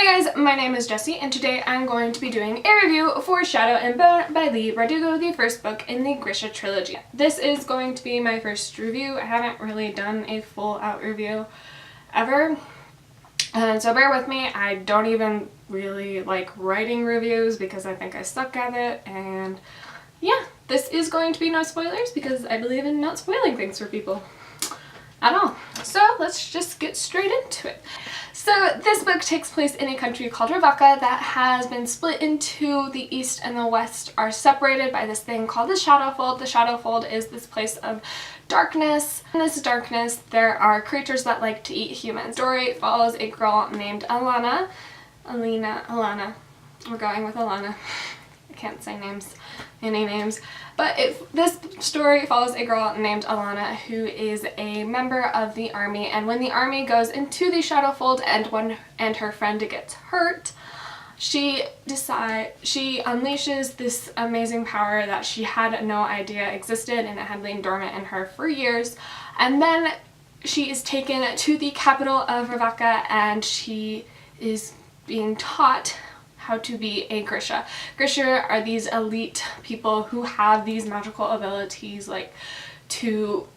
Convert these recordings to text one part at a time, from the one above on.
Hey guys, my name is Jessie and today I'm going to be doing a review for Shadow and Bone by Leigh Bardugo, the first book in the Grisha trilogy. This is going to be my first review. I haven't really done a full out review ever, and so bear with me. I don't even really like writing reviews because I think I suck at it, and yeah, this is going to be no spoilers because I believe in not spoiling things for people at all. So let's just get straight into it. So this book takes place in a country called Ravaka that has been split into the east and the west are separated by this thing called the Shadowfold. The Shadowfold is this place of darkness. In this darkness there are creatures that like to eat humans. The story follows a girl named Alana. We're going with Alana. I can't say any names. But this story follows a girl named Alana who is a member of the army, and when the army goes into the Shadowfold and her friend gets hurt, she unleashes this amazing power that she had no idea existed, and it had lain dormant in her for years. And then she is taken to the capital of Ravaka and she is being taught how to be a Grisha. Grisha are these elite people who have these magical abilities, like to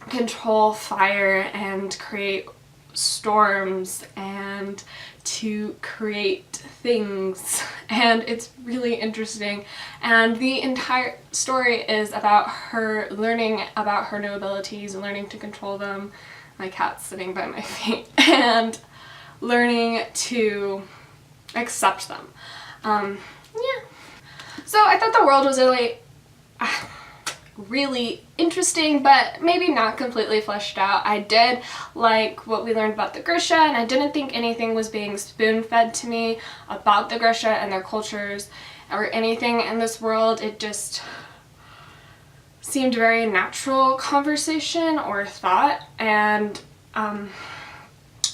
control fire and create storms and to create things, and it's really interesting. And the entire story is about her learning about her new abilities, learning to control them. My cat's sitting by my feet. And learning to accept them. Yeah. So I thought the world was really interesting, but maybe not completely fleshed out. I did like what we learned about the Grisha, and I didn't think anything was being spoon-fed to me about the Grisha and their cultures or anything in this world. It just seemed very natural conversation or thought, and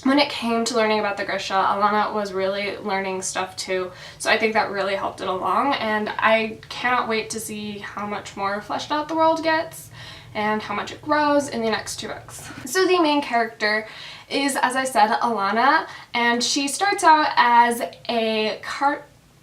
when it came to learning about the Grisha, Alana was really learning stuff too, so I think that really helped it along, and I cannot wait to see how much more fleshed out the world gets and how much it grows in the next 2 books. So the main character is, as I said, Alana, and she starts out as a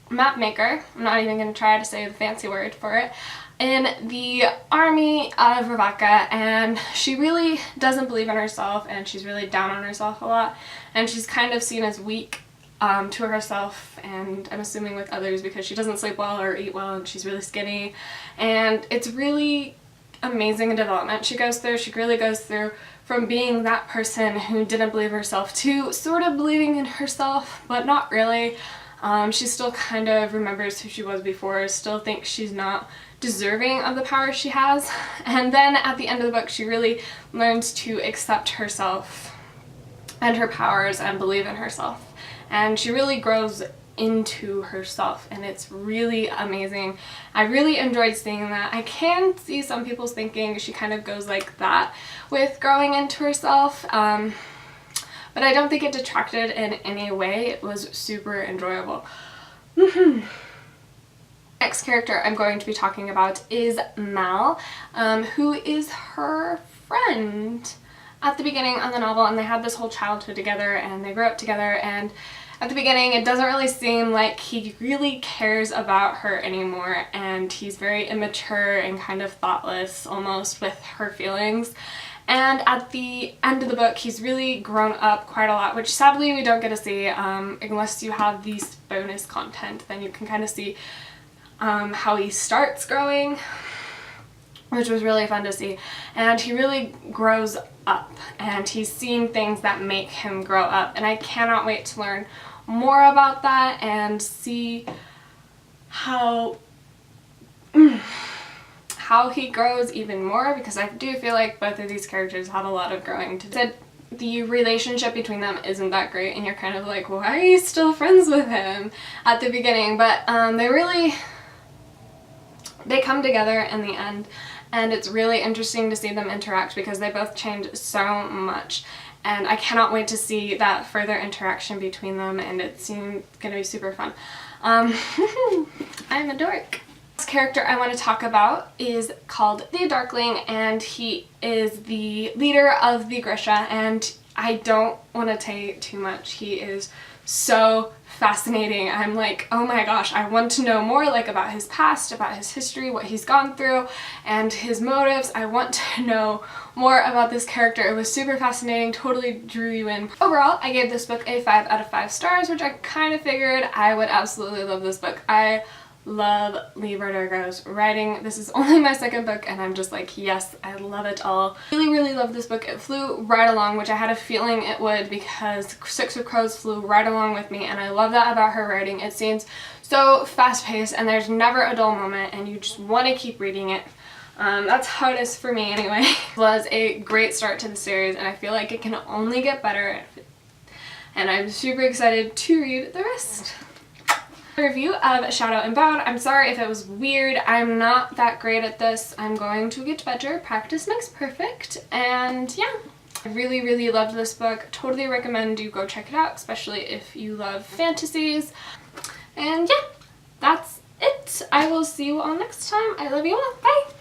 map maker. I'm not even going to try to say the fancy word for it, in the army of Ravaka, and she really doesn't believe in herself, and she's really down on herself a lot, and she's kind of seen as weak to herself, and I'm assuming with others, because she doesn't sleep well or eat well, and she's really skinny. And it's really amazing development she goes through. She really goes through from being that person who didn't believe herself to sort of believing in herself, but not really. She still kind of remembers who she was before, still thinks she's not deserving of the power she has, and then at the end of the book she really learns to accept herself and her powers and believe in herself, and she really grows into herself, and it's really amazing. I really enjoyed seeing that. I can see some people's thinking she kind of goes like that with growing into herself, but I don't think it detracted in any way. It was super enjoyable. Next character I'm going to be talking about is Mal, who is her friend at the beginning of the novel, and they had this whole childhood together and they grew up together, and at the beginning it doesn't really seem like he really cares about her anymore, and he's very immature and kind of thoughtless almost with her feelings. And at the end of the book he's really grown up quite a lot, which sadly we don't get to see unless you have these bonus content. Then you can kind of see how he starts growing, which was really fun to see. And he really grows up, and he's seeing things that make him grow up, and I cannot wait to learn more about that and see how he grows even more, because I do feel like both of these characters have a lot of growing to do. The relationship between them isn't that great, and you're kind of like, why are you still friends with him at the beginning? But they come together in the end, and it's really interesting to see them interact because they both change so much, and I cannot wait to see that further interaction between them, and it seems gonna be super fun. I'm a dork. This character I want to talk about is called the Darkling, and he is the leader of the Grisha, and I don't want to say too much. He is so fascinating. I'm like, oh my gosh, I want to know more like about his past, about his history, what he's gone through, and his motives. I want to know more about this character. It was super fascinating, totally drew you in. Overall, I gave this book a 5 out of 5 stars, which I kind of figured I would absolutely love this book. I love Lee Bardugo's writing. This is only my second book and I'm just like, yes, I love it all. Really, really love this book. It flew right along, which I had a feeling it would because Six of Crows flew right along with me, and I love that about her writing. It seems so fast-paced and there's never a dull moment and you just want to keep reading it. That's how it is for me anyway. It was a great start to the series and I feel like it can only get better, and I'm super excited to read the rest. Review of Shout Out and Bound. I'm sorry if it was weird. I'm not that great at this. I'm going to get better. Practice makes perfect. And yeah, I really, really loved this book. Totally recommend you go check it out, especially if you love fantasies. And yeah, that's it. I will see you all next time. I love you all. Bye!